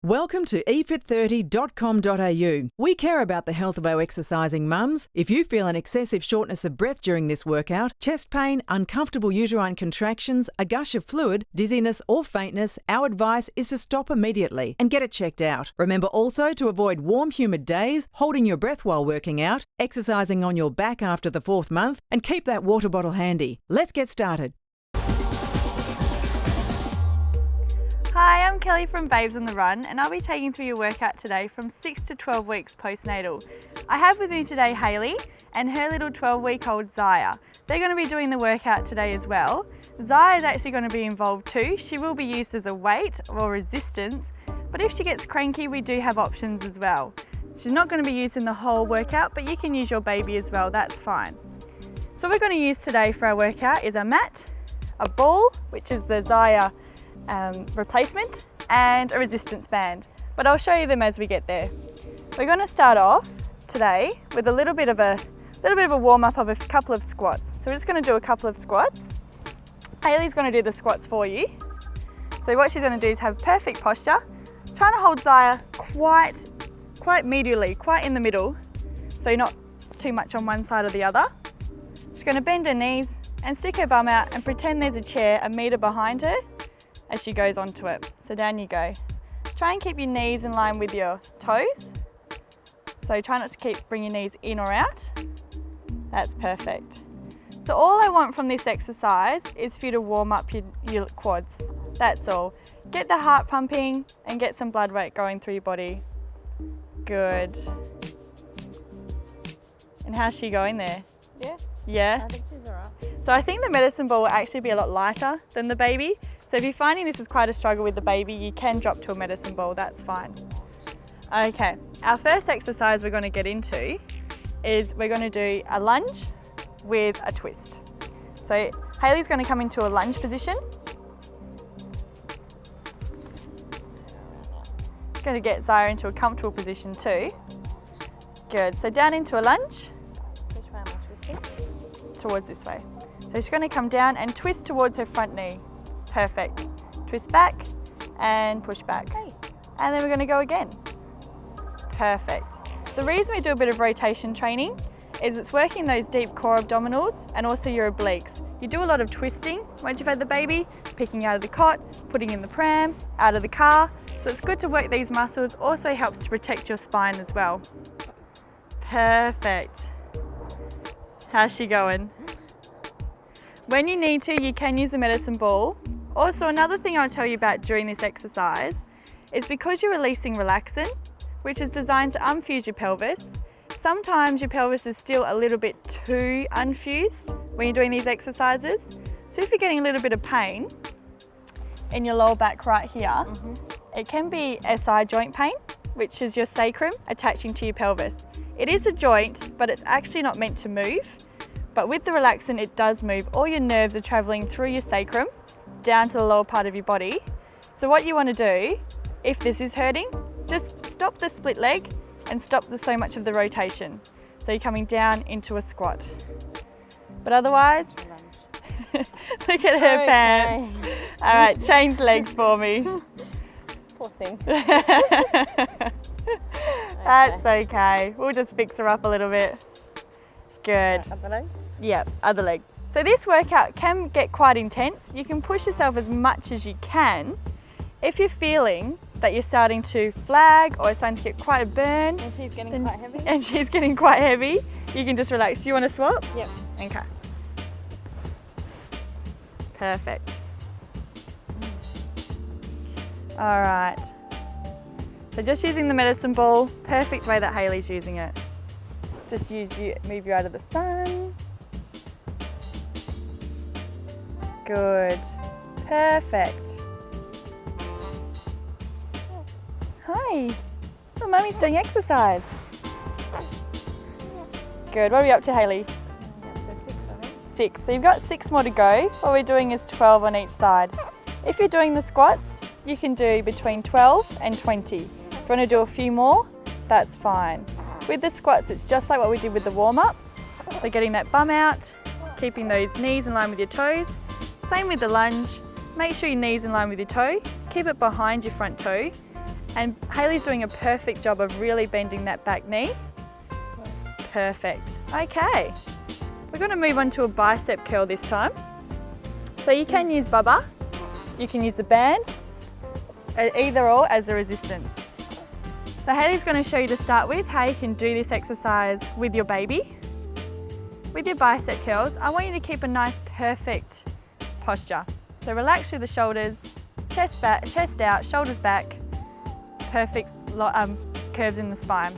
Welcome to efit30.com.au. We care about the health of our exercising mums. If you feel an excessive shortness of breath during this workout, chest pain, uncomfortable uterine contractions, a gush of fluid, dizziness or faintness, our advice is to stop immediately and get it checked out. Remember also to avoid warm, humid days, holding your breath while working out, exercising on your back after the 4th month, and keep that water bottle handy. Let's get started. Hi, I'm Kelly from Babes on the Run, and I'll be taking you through your workout today from 6 to 12 weeks postnatal. I have with me today Hayley and her little 12-week-old Zaya. They're going to be doing the workout today as well. Zaya is actually going to be involved too. She will be used as a weight or resistance, but if she gets cranky, we do have options as well. She's not going to be used in the whole workout, but you can use your baby as well, that's fine. So what we're going to use today for our workout is a mat, a ball, which is the Zaya replacement, and a resistance band, but I'll show you them as we get there. We're going to start off today with a little bit of a warm up of a couple of squats. So we're just going to do a couple of squats. Hayley's going to do the squats for you. So what she's going to do is have perfect posture, trying to hold Zaya quite medially, quite in the middle, so you're not too much on one side or the other. She's going to bend her knees and stick her bum out and pretend there's a chair a metre behind her as she goes onto it. So down you go. Try and keep your knees in line with your toes. So try not to bring your knees in or out. That's perfect. So all I want from this exercise is for you to warm up your quads. That's all. Get the heart pumping and get some blood weight going through your body. Good. And how's she going there? Yeah? I think she's alright. So I think the medicine ball will actually be a lot lighter than the baby. So if you're finding this is quite a struggle with the baby, you can drop to a medicine ball, that's fine. Okay, our first exercise we're going to get into is we're going to do a lunge with a twist. So Hayley's going to come into a lunge position. Going to get Zaya into a comfortable position too. Good, so down into a lunge. Which way am I twisting? Towards this way. So she's going to come down and twist towards her front knee. Perfect. Twist back and push back. Okay. And then we're going to go again. Perfect. The reason we do a bit of rotation training is it's working those deep core abdominals and also your obliques. You do a lot of twisting once you've had the baby, picking out of the cot, putting in the pram, out of the car. So it's good to work these muscles. Also helps to protect your spine as well. Perfect. How's she going? When you need to, you can use the medicine ball. Also, another thing I'll tell you about during this exercise is because you're releasing relaxin, which is designed to unfuse your pelvis, sometimes your pelvis is still a little bit too unfused when you're doing these exercises. So if you're getting a little bit of pain in your lower back right here, it can be SI joint pain, which is your sacrum attaching to your pelvis. It is a joint, but it's actually not meant to move. But with the relaxin, it does move. All your nerves are traveling through your sacrum down to the lower part of your body. So what you want to do, if this is hurting, just stop the split leg and stop so much of the rotation. So you're coming down into a squat. But otherwise, look at her pants. All right, change legs for me. Poor thing. That's okay. We'll just fix her up a little bit. Good. Other leg? Yeah, other leg. So this workout can get quite intense. You can push yourself as much as you can. If you're feeling that you're starting to flag or starting to get quite a burn, And she's getting quite heavy? and she's getting quite heavy, you can just relax. Do you want to swap? Yep. Okay. Perfect. All right. So just using the medicine ball, perfect way that Hayley's using it. Just move you out of the sun. Good. Perfect. Hi. Oh, Mummy's doing exercise. Good. What are we up to, Hayley? 6. So you've got 6 more to go. What we're doing is 12 on each side. If you're doing the squats, you can do between 12 and 20. If you want to do a few more, that's fine. With the squats, it's just like what we did with the warm-up. So getting that bum out, keeping those knees in line with your toes. Same with the lunge. Make sure your knees in line with your toe. Keep it behind your front toe. And Hayley's doing a perfect job of really bending that back knee. Perfect. Okay, we're going to move on to a bicep curl this time. So you can use Bubba, you can use the band, either or as a resistance. So Hayley's going to show you to start with how you can do this exercise with your baby. With your bicep curls, I want you to keep a nice perfect posture. So relax through the shoulders, chest back, chest out, shoulders back, perfect curves in the spine.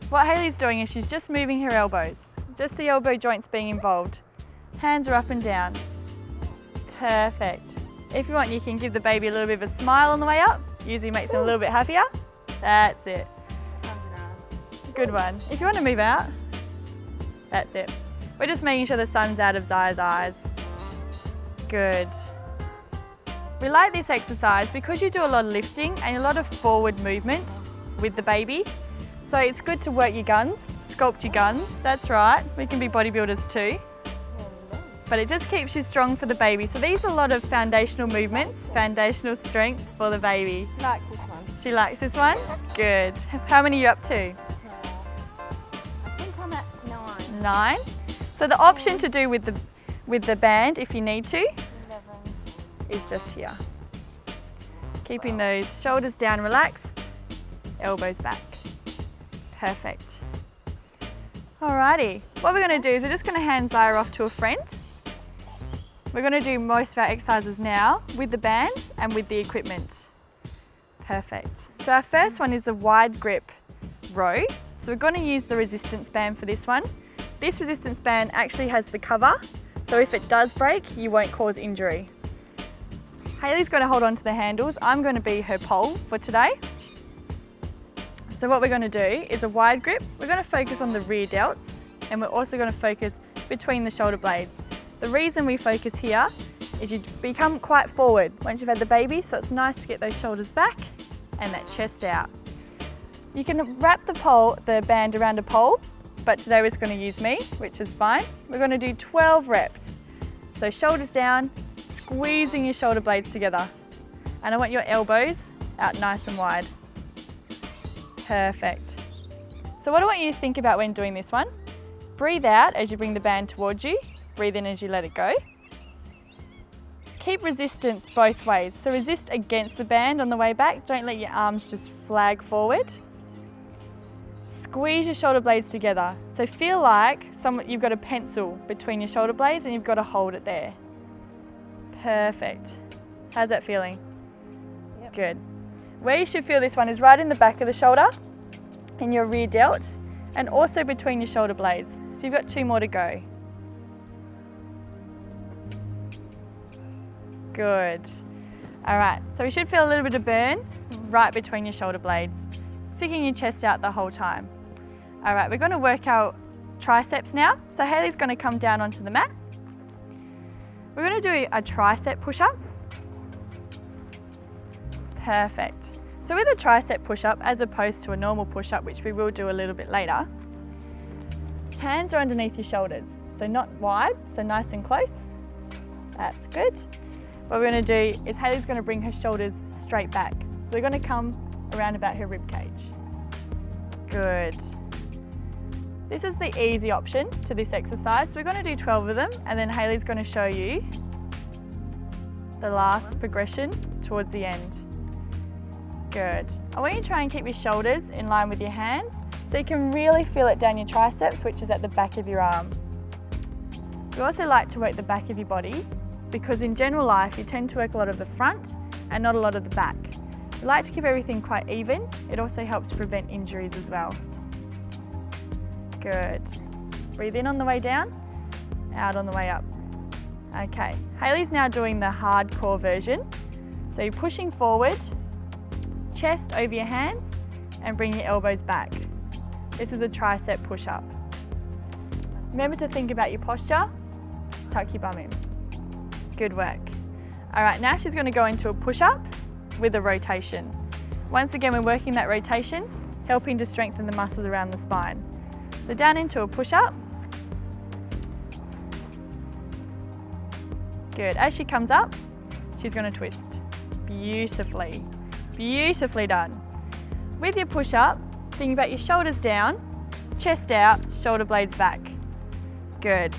What Hayley's doing is she's just moving her elbows, just the elbow joints being involved. Hands are up and down. Perfect. If you want, you can give the baby a little bit of a smile on the way up. Usually makes them a little bit happier. That's it. Good one. If you want to move out, that's it. We're just making sure the sun's out of Zaya's eyes. Good. We like this exercise because you do a lot of lifting and a lot of forward movement with the baby. So it's good to work your guns, sculpt your guns. That's right, we can be bodybuilders too. But it just keeps you strong for the baby. So these are a lot of foundational movements, foundational strength for the baby. She likes this one. She likes this one? Good. How many are you up to? I think I'm at 9. 9. So the option to do with the band, if you need to, 11. is just here. Keeping those shoulders down relaxed, elbows back. Perfect. Alrighty, what we're going to do is we're just going to hand Zaya off to a friend. We're going to do most of our exercises now with the band and with the equipment. Perfect. So our first one is the wide grip row. So we're going to use the resistance band for this one. This resistance band actually has the cover, so if it does break, you won't cause injury. Hayley's going to hold on to the handles. I'm going to be her pole for today. So what we're going to do is a wide grip. We're going to focus on the rear delts, and we're also going to focus between the shoulder blades. The reason we focus here is you become quite forward once you've had the baby, so it's nice to get those shoulders back and that chest out. You can wrap the band around a pole, but today we're just going to use me, which is fine. We're going to do 12 reps. So shoulders down, squeezing your shoulder blades together. And I want your elbows out nice and wide. Perfect. So what I want you to think about when doing this one, breathe out as you bring the band towards you, breathe in as you let it go. Keep resistance both ways. So resist against the band on the way back, don't let your arms just flag forward. Squeeze your shoulder blades together. So feel like you've got a pencil between your shoulder blades and you've got to hold it there. Perfect. How's that feeling? Yep. Good. Where you should feel this one is right in the back of the shoulder, in your rear delt, and also between your shoulder blades. So you've got 2 more to go. Good. All right, so we should feel a little bit of burn right between your shoulder blades, sticking your chest out the whole time. All right, we're going to work out triceps now. So Hayley's going to come down onto the mat. We're going to do a tricep push-up. Perfect. So with a tricep push-up, as opposed to a normal push-up, which we will do a little bit later, hands are underneath your shoulders. So not wide, so nice and close. That's good. What we're going to do is Hayley's going to bring her shoulders straight back. So they're going to come around about her rib cage. Good. This is the easy option to this exercise. So we're going to do 12 of them, and then Hayley's going to show you the last progression towards the end. Good. I want you to try and keep your shoulders in line with your hands so you can really feel it down your triceps, which is at the back of your arm. We also like to work the back of your body because in general life you tend to work a lot of the front and not a lot of the back. We like to keep everything quite even. It also helps to prevent injuries as well. Good. Breathe in on the way down, out on the way up. Okay, Hayley's now doing the hardcore version. So you're pushing forward, chest over your hands, and bring your elbows back. This is a tricep push-up. Remember to think about your posture, tuck your bum in. Good work. All right, now she's going to go into a push-up with a rotation. Once again, we're working that rotation, helping to strengthen the muscles around the spine. So down into a push-up. Good. As she comes up, she's going to twist beautifully. Beautifully done. With your push-up, think about your shoulders down, chest out, shoulder blades back. Good.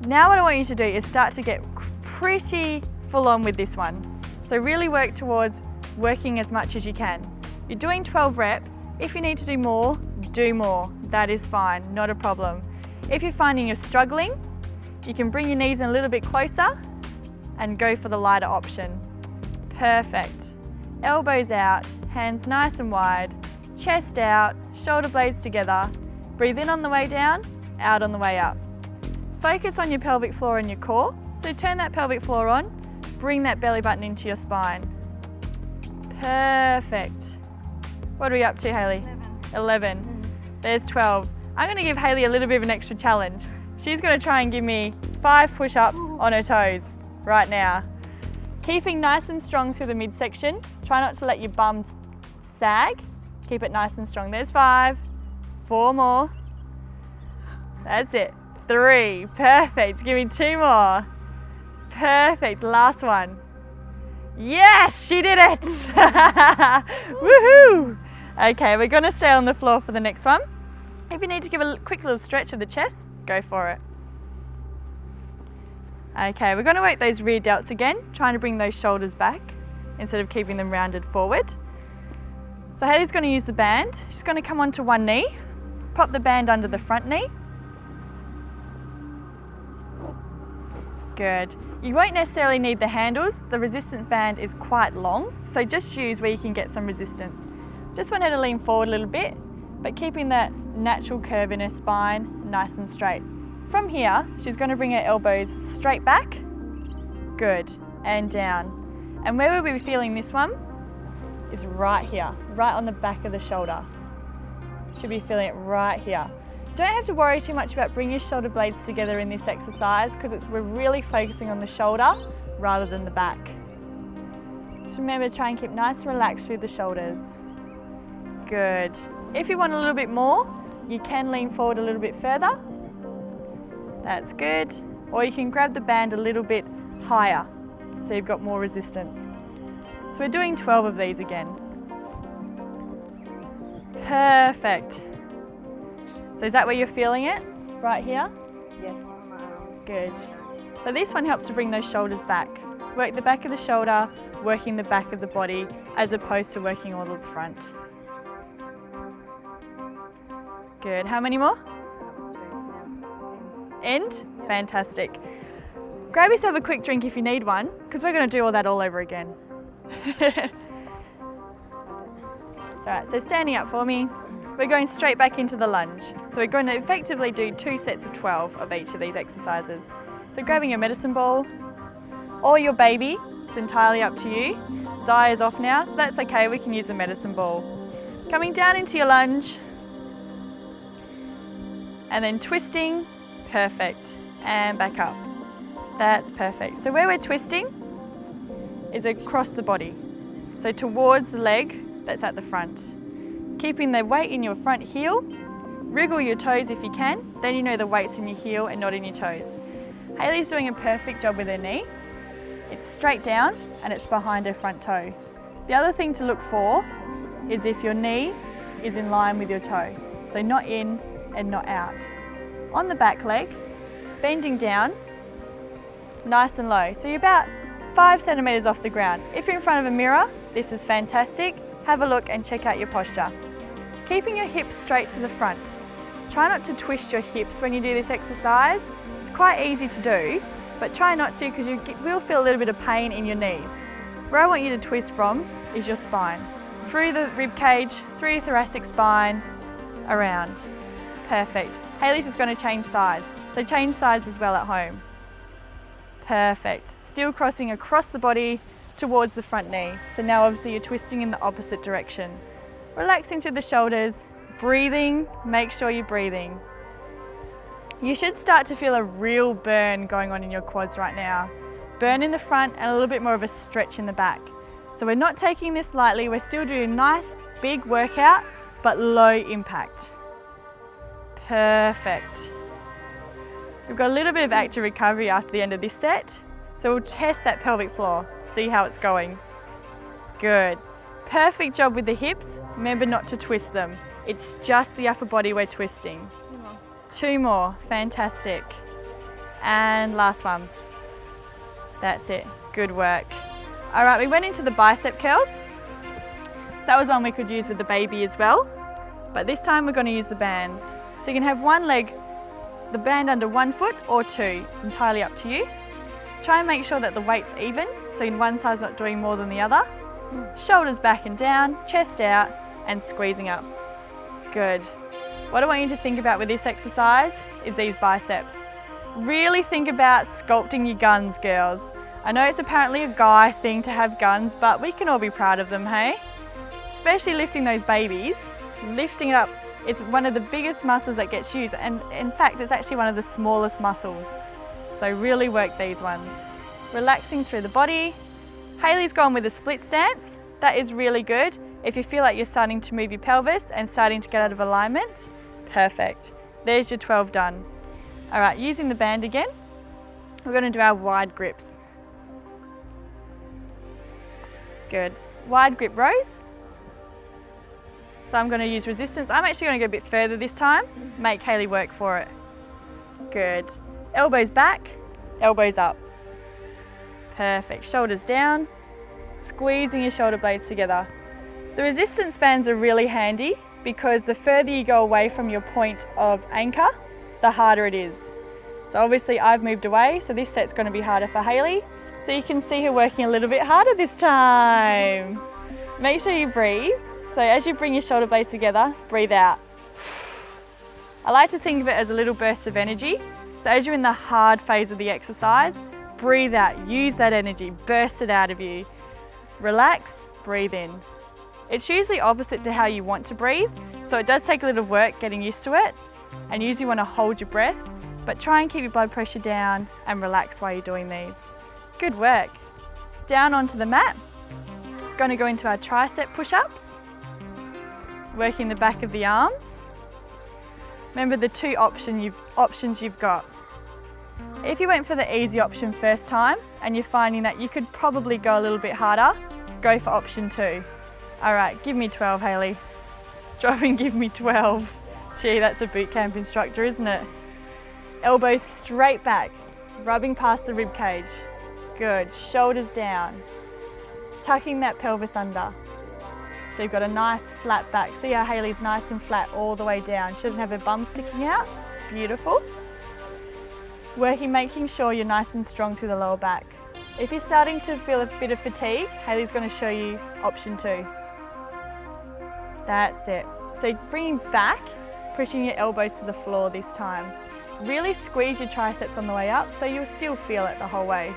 Now what I want you to do is start to get pretty full on with this one. So really work towards working as much as you can. You're doing 12 reps. If you need to do more, do more. That is fine, not a problem. If you're finding you're struggling, you can bring your knees in a little bit closer and go for the lighter option. Perfect. Elbows out, hands nice and wide, chest out, shoulder blades together. Breathe in on the way down, out on the way up. Focus on your pelvic floor and your core. So turn that pelvic floor on, bring that belly button into your spine. Perfect. What are we up to, Hayley? 11. There's 12. I'm going to give Hayley a little bit of an extra challenge. She's going to try and give me 5 push-ups on her toes right now. Keeping nice and strong through the midsection. Try not to let your bum sag. Keep it nice and strong. There's 5. 4 more. That's it. 3. Perfect. Give me 2 more. Perfect. Last one. Yes, she did it! Woohoo! Okay, we're going to stay on the floor for the next one. If you need to give a quick little stretch of the chest, go for it. Okay, we're going to work those rear delts again, trying to bring those shoulders back instead of keeping them rounded forward. So Hayley's going to use the band. She's going to come onto one knee, pop the band under the front knee. Good. You won't necessarily need the handles. The resistance band is quite long, so just use where you can get some resistance. Just want her to lean forward a little bit, but keeping that natural curve in her spine nice and straight. From here, she's going to bring her elbows straight back. Good. And down. And where we'll be feeling this one is right here, right on the back of the shoulder. Should be feeling it right here. Don't have to worry too much about bringing your shoulder blades together in this exercise because we're really focusing on the shoulder rather than the back. Just remember to try and keep nice and relaxed through the shoulders. Good. If you want a little bit more, you can lean forward a little bit further. That's good. Or you can grab the band a little bit higher so you've got more resistance. So we're doing 12 of these again. Perfect. So is that where you're feeling it? Right here? Yes. Good. So this one helps to bring those shoulders back. Work the back of the shoulder, working the back of the body, as opposed to working all the front. Good. How many more? End? Fantastic. Grab yourself a quick drink if you need one, because we're going to do all that all over again. Alright, so standing up for me. We're going straight back into the lunge. So we're going to effectively do 2 sets of 12 of each of these exercises. So grabbing your medicine ball or your baby, it's entirely up to you. Zaya's off now, so that's okay, we can use the medicine ball. Coming down into your lunge and then twisting, perfect, and back up. That's perfect. So where we're twisting is across the body. So towards the leg that's at the front. Keeping the weight in your front heel, wriggle your toes if you can, then you know the weight's in your heel and not in your toes. Hayley's doing a perfect job with her knee. It's straight down and it's behind her front toe. The other thing to look for is if your knee is in line with your toe. So not in and not out. On the back leg, bending down, nice and low. So you're about 5 centimeters off the ground. If you're in front of a mirror, this is fantastic. Have a look and check out your posture. Keeping your hips straight to the front. Try not to twist your hips when you do this exercise. It's quite easy to do, but try not to because you will feel a little bit of pain in your knees. Where I want you to twist from is your spine. Through the rib cage, through your thoracic spine, around. Perfect. Hayley's just going to change sides. So change sides as well at home. Perfect. Still crossing across the body towards the front knee. So now obviously you're twisting in the opposite direction. Relaxing through the shoulders, breathing, make sure you're breathing. You should start to feel a real burn going on in your quads right now. Burn in the front and a little bit more of a stretch in the back. So we're not taking this lightly, we're still doing a nice big workout, but low impact. Perfect. We've got a little bit of active recovery after the end of this set. So we'll test that pelvic floor, see how it's going. Good. Perfect job with the hips. Remember not to twist them. It's just the upper body we're twisting. 2 more, fantastic. And last one. That's it, good work. All right, we went into the bicep curls. That was one we could use with the baby as well, but this time we're going to use the bands. So you can have one leg, the band under one foot or two, it's entirely up to you. Try and make sure that the weight's even, so in one side's not doing more than the other. Shoulders back and down, chest out, and squeezing up. Good. What I want you to think about with this exercise is these biceps. Really think about sculpting your guns, girls. I know it's apparently a guy thing to have guns, but we can all be proud of them, hey? Especially lifting those babies, lifting it up, it's one of the biggest muscles that gets used, and in fact it's actually one of the smallest muscles. So really work these ones. Relaxing through the body. Hayley's gone with a split stance. That is really good. If you feel like you're starting to move your pelvis and starting to get out of alignment, perfect. There's your 12 done. All right, using the band again, we're going to do our wide grips. Good. Wide grip rows. So I'm going to use resistance. I'm actually going to go a bit further this time, make Hayley work for it. Good. Elbows back, elbows up. Perfect. Shoulders down, squeezing your shoulder blades together. The resistance bands are really handy because the further you go away from your point of anchor, the harder it is. So obviously I've moved away, so this set's going to be harder for Hayley. So you can see her working a little bit harder this time. Make sure you breathe. So as you bring your shoulder blades together, breathe out. I like to think of it as a little burst of energy. So as you're in the hard phase of the exercise, breathe out, use that energy, burst it out of you. Relax, breathe in. It's usually opposite to how you want to breathe, so it does take a little work getting used to it, and usually want to hold your breath, but try and keep your blood pressure down and relax while you're doing these. Good work. Down onto the mat. Going to go into our tricep push-ups, working the back of the arms. Remember the two options you've got. If you went for the easy option first time and you're finding that you could probably go a little bit harder, go for option 2. All right, give me 12, Hayley. Drop and give me 12. Gee, that's a boot camp instructor, isn't it? Elbows straight back, rubbing past the rib cage. Good, shoulders down. Tucking that pelvis under. So you've got a nice flat back. See how Hayley's nice and flat all the way down. She doesn't have her bum sticking out. It's beautiful. Making sure you're nice and strong through the lower back. If you're starting to feel a bit of fatigue, Hayley's going to show you option 2. That's it. So bringing back, pushing your elbows to the floor this time. Really squeeze your triceps on the way up so you'll still feel it the whole way.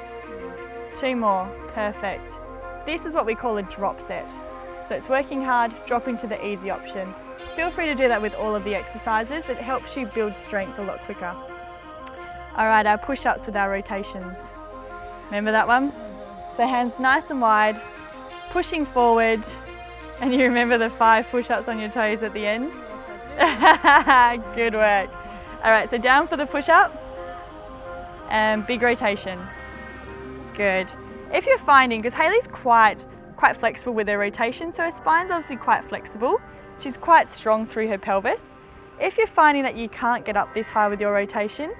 2 more, perfect. This is what we call a drop set. So it's working hard, dropping to the easy option. Feel free to do that with all of the exercises. It helps you build strength a lot quicker. All right, our push-ups with our rotations. Remember that one? So hands nice and wide, pushing forward, and you remember the 5 push-ups on your toes at the end? Good work. All right, so down for the push-up, and big rotation. Good. If you're finding, because Hayley's quite flexible with her rotation, so her spine's obviously quite flexible. She's quite strong through her pelvis. If you're finding that you can't get up this high with your rotation,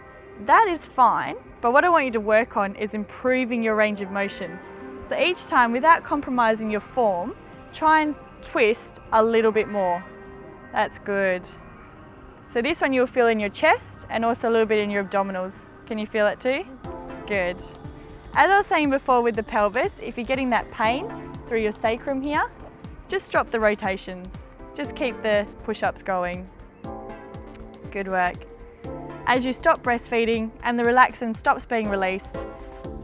that is fine, but what I want you to work on is improving your range of motion. So each time, without compromising your form, try and twist a little bit more. That's good. So this one you'll feel in your chest and also a little bit in your abdominals. Can you feel it too? Good. As I was saying before with the pelvis, if you're getting that pain through your sacrum here, just drop the rotations. Just keep the push-ups going. Good work. As you stop breastfeeding and the relaxant stops being released,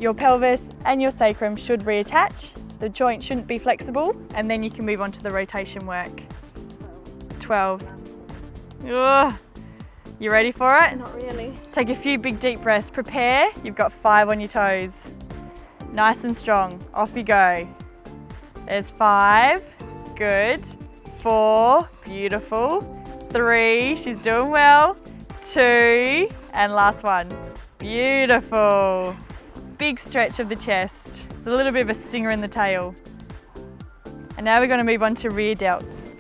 your pelvis and your sacrum should reattach, the joint shouldn't be flexible, and then you can move on to the rotation work. 12. Ugh. You ready for it? Not really. Take a few big deep breaths. Prepare, you've got 5 on your toes. Nice and strong, off you go. There's 5, good. 4, beautiful. 3, she's doing well. 2, and last one. Beautiful. Big stretch of the chest. It's a little bit of a stinger in the tail. And now we're going to move on to rear delts.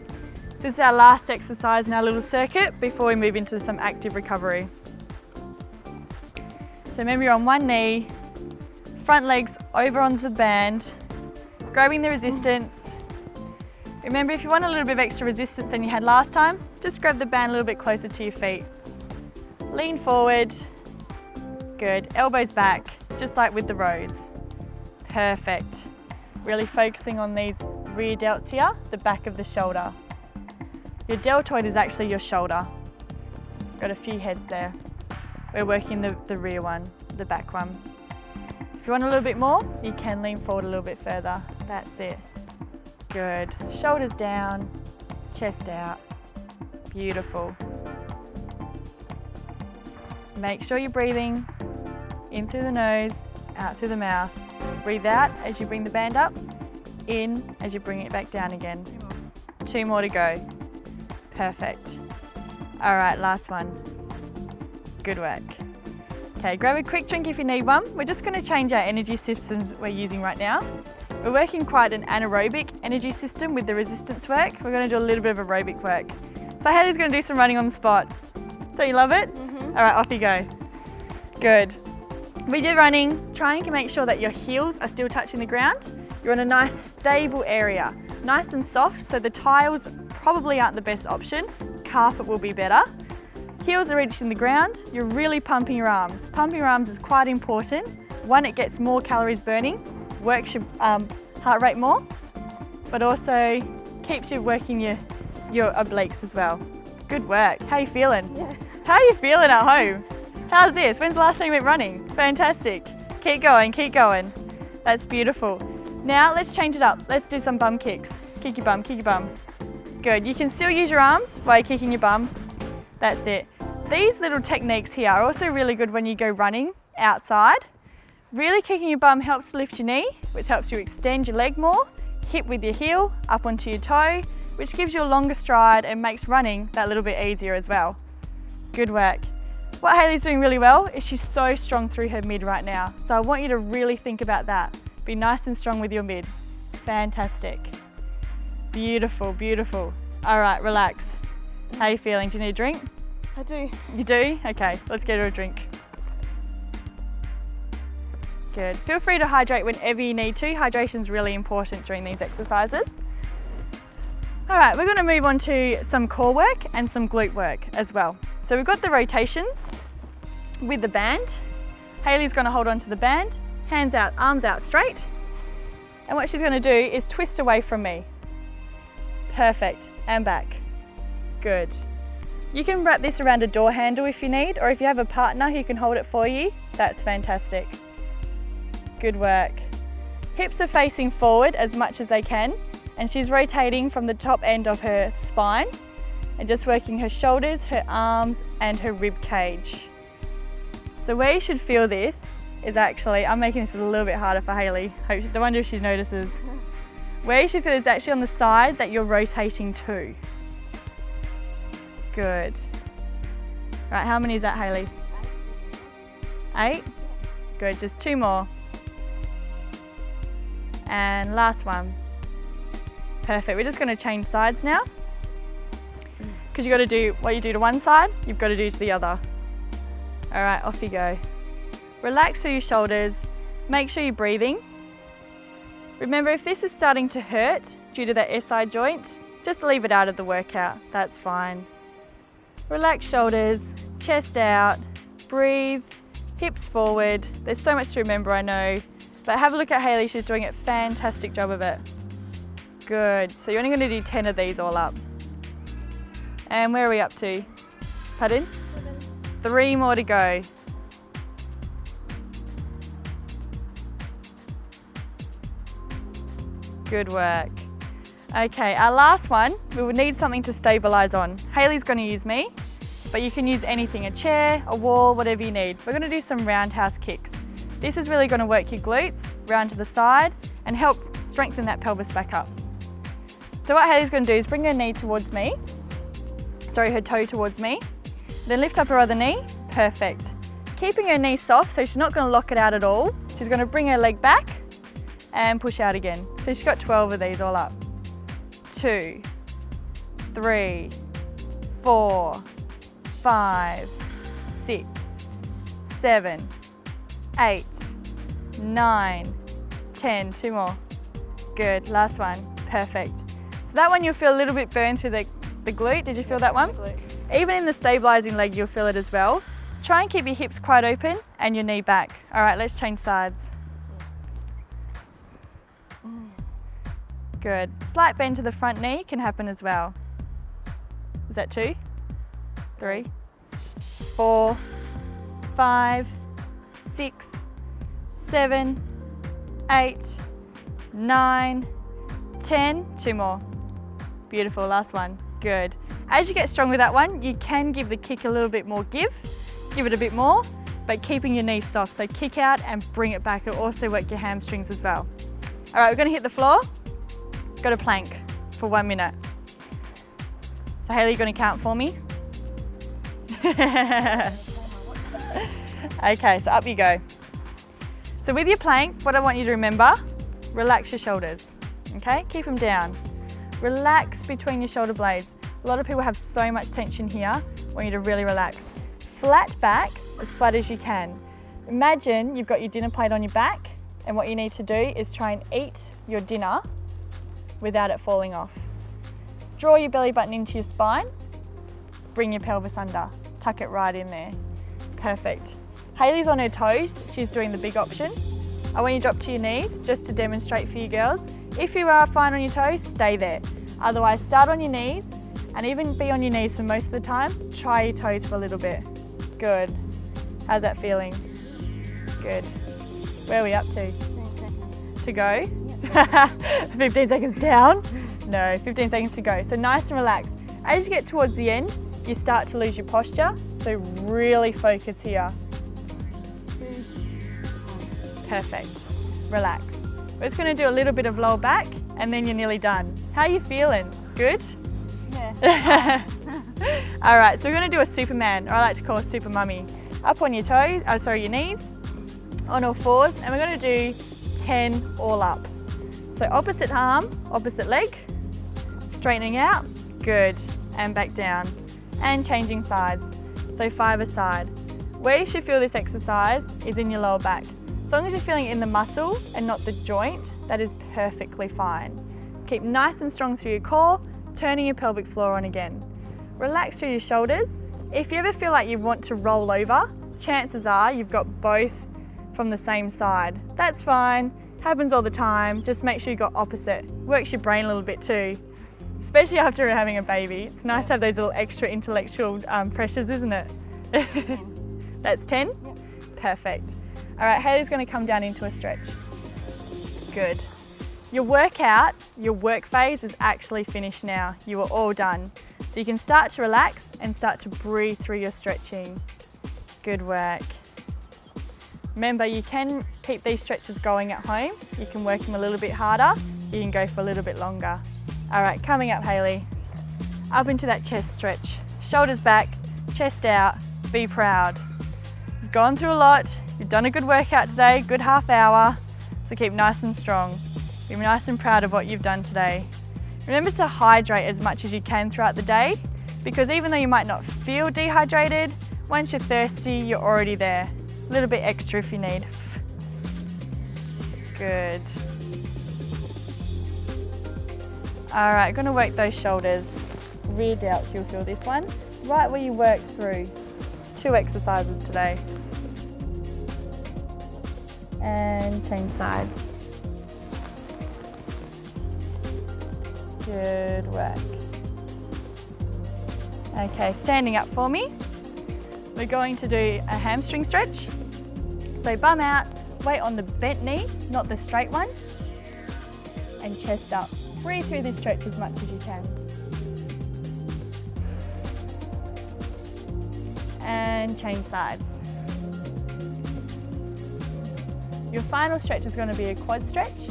This is our last exercise in our little circuit before we move into some active recovery. So remember, you're on one knee, front legs over onto the band, grabbing the resistance. Remember, if you want a little bit of extra resistance than you had last time, just grab the band a little bit closer to your feet. Lean forward. Good. Elbows back, just like with the rows. Perfect. Really focusing on these rear delts here, the back of the shoulder. Your deltoid is actually your shoulder. Got a few heads there. We're working the rear one, the back one. If you want a little bit more, you can lean forward a little bit further. That's it. Good. Shoulders down, chest out. Beautiful. Make sure you're breathing in through the nose, out through the mouth. Breathe out as you bring the band up, in as you bring it back down again. 2 more to go. Perfect. All right, last one. Good work. Okay, grab a quick drink if you need one. We're just going to change our energy systems we're using right now. We're working quite an anaerobic energy system with the resistance work. We're going to do a little bit of aerobic work. So Hayley's going to do some running on the spot. Don't you love it? All right, off you go. Good. With your running, try and make sure that your heels are still touching the ground. You're in a nice stable area, nice and soft, so the tiles probably aren't the best option. Carpet will be better. Heels are reaching the ground, you're really pumping your arms. Pumping your arms is quite important. One, it gets more calories burning, works your heart rate more, but also keeps you working your obliques as well. Good work. How are you feeling? Yeah. How are you feeling at home? How's this? When's the last time you went running? Fantastic. Keep going, keep going. That's beautiful. Now let's change it up. Let's do some bum kicks. Kick your bum, kick your bum. Good. You can still use your arms while you're kicking your bum. That's it. These little techniques here are also really good when you go running outside. Really kicking your bum helps to lift your knee, which helps you extend your leg more. Hip with your heel up onto your toe, which gives you a longer stride and makes running that little bit easier as well. Good work. What Hayley's doing really well is she's so strong through her mid right now. So I want you to really think about that. Be nice and strong with your mid. Fantastic. Beautiful, beautiful. All right, relax. How are you feeling? Do you need a drink? I do. You do? Okay, let's get her a drink. Good. Feel free to hydrate whenever you need to. Hydration's really important during these exercises. All right, we're going to move on to some core work and some glute work as well. So we've got the rotations with the band. Hayley's going to hold on to the band, hands out, arms out straight. And what she's going to do is twist away from me. Perfect, and back. Good. You can wrap this around a door handle if you need, or if you have a partner who can hold it for you, that's fantastic. Good work. Hips are facing forward as much as they can, and she's rotating from the top end of her spine and just working her shoulders, her arms, and her rib cage. So where you should feel this is actually, I'm making this a little bit harder for Hayley. I wonder if she notices. Where you should feel is actually on the side that you're rotating to. Good. Right, how many is that, Hayley? 8? Good, just 2 more. And last one. Perfect, we're just going to change sides now. Because you've got to do what you do to one side, you've got to do to the other. All right, off you go. Relax through your shoulders, make sure you're breathing. Remember, if this is starting to hurt due to that SI joint, just leave it out of the workout, that's fine. Relax shoulders, chest out, breathe, hips forward. There's so much to remember, I know, but have a look at Hayley, she's doing a fantastic job of it. Good, so you're only going to do 10 of these all up. And where are we up to? Pardon? 3 more to go. Good work. Okay, our last one, we will need something to stabilise on. Hayley's going to use me, but you can use anything, a chair, a wall, whatever you need. We're going to do some roundhouse kicks. This is really going to work your glutes, round to the side, and help strengthen that pelvis back up. So what Hayley's going to do is bring her knee towards me, her toe towards me, then lift up her other knee, perfect. Keeping her knee soft, so she's not going to lock it out at all. She's going to bring her leg back and push out again. So she's got 12 of these all up. 2, 3, 4, 5, 6, 7, 8, 9, 10. 2 more. Good, last one, perfect. So that one you'll feel a little bit burned through the glute. Did you feel that one? Even in the stabilizing leg, you'll feel it as well. Try and keep your hips quite open and your knee back. All right, let's change sides. Good. Slight bend to the front knee can happen as well. Is that 2, 3, 4, 5, 6, 7, 8, 9, 10. 2 more. Beautiful, last one. Good. As you get strong with that one, you can give the kick a little bit more give it a bit more, but keeping your knees soft. So kick out and bring it back. It'll also work your hamstrings as well. All right, we're gonna hit the floor. Got a plank for 1 minute. So Hayley, you're gonna count for me? Okay, so up you go. So with your plank, what I want you to remember, relax your shoulders, okay? Keep them down. Relax between your shoulder blades. A lot of people have so much tension here. I want you to really relax. Flat back, as flat as you can. Imagine you've got your dinner plate on your back, and what you need to do is try and eat your dinner without it falling off. Draw your belly button into your spine, bring your pelvis under, tuck it right in there. Perfect. Hayley's on her toes, she's doing the big option. I want you to drop to your knees just to demonstrate for you girls. If you are fine on your toes, stay there. Otherwise, start on your knees and even be on your knees for most of the time. Try your toes for a little bit. Good. How's that feeling? Good. Where are we up to? 15 seconds. To go? Yep. 15 seconds down? No, 15 seconds to go. So nice and relaxed. As you get towards the end, you start to lose your posture. So really focus here. Perfect. Relax. We're just going to do a little bit of lower back and then you're nearly done. How are you feeling? Good? Yeah. All right, so we're going to do a Superman, or I like to call a Super Mummy. Up on your toes, your knees, on all fours, and we're going to do 10 all up. So opposite arm, opposite leg, straightening out, good, and back down, and changing sides. So 5 a side. Where you should feel this exercise is in your lower back. As long as you're feeling it in the muscle and not the joint, that is perfectly fine. Keep nice and strong through your core, turning your pelvic floor on again. Relax through your shoulders. If you ever feel like you want to roll over, chances are you've got both from the same side. That's fine, happens all the time. Just make sure you've got opposite. Works your brain a little bit too, especially after having a baby. It's nice to have those little extra intellectual pressures, isn't it? 10. That's 10? Yep. Perfect. All right, Hayley's going to come down into a stretch. Good. Your workout, your work phase is actually finished now. You are all done. So you can start to relax and start to breathe through your stretching. Good work. Remember, you can keep these stretches going at home. You can work them a little bit harder. You can go for a little bit longer. All right, coming up, Hayley. Up into that chest stretch. Shoulders back, chest out, be proud. You've gone through a lot. You've done a good workout today, good half hour. So keep nice and strong. Be nice and proud of what you've done today. Remember to hydrate as much as you can throughout the day, because even though you might not feel dehydrated, once you're thirsty, you're already there. A little bit extra if you need. Good. All right, gonna work those shoulders. Rear delts, you'll feel this one. Right where you work through. 2 exercises today. And change sides. Good work. Okay, standing up for me. We're going to do a hamstring stretch. So bum out, weight on the bent knee, not the straight one. And chest up. Breathe through this stretch as much as you can. And change sides. Your final stretch is going to be a quad stretch.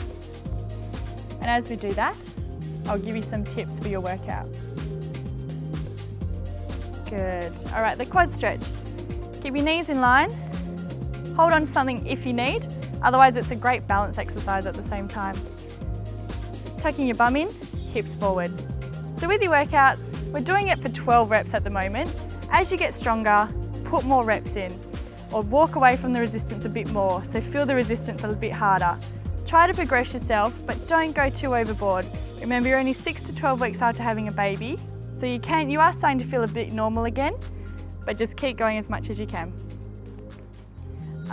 And as we do that, I'll give you some tips for your workout. Good. All right, the quad stretch. Keep your knees in line. Hold on to something if you need. Otherwise, it's a great balance exercise at the same time. Tucking your bum in, hips forward. So with your workouts, we're doing it for 12 reps at the moment. As you get stronger, put more reps in, or walk away from the resistance a bit more, so feel the resistance a little bit harder. Try to progress yourself, but don't go too overboard. Remember, you're only 6 to 12 weeks after having a baby, so you are starting to feel a bit normal again, but just keep going as much as you can.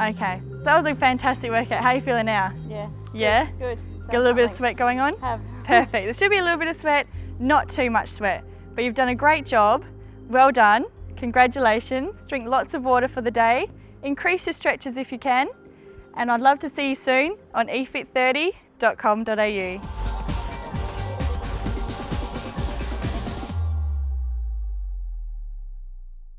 Okay, so that was a fantastic workout. How are you feeling now? Yeah. Yeah? Good. Got a little bit of sweat going on? Have. Perfect. There should be a little bit of sweat, not too much sweat, but you've done a great job. Well done. Congratulations. Drink lots of water for the day. Increase your stretches if you can. And I'd love to see you soon on efit30.com.au.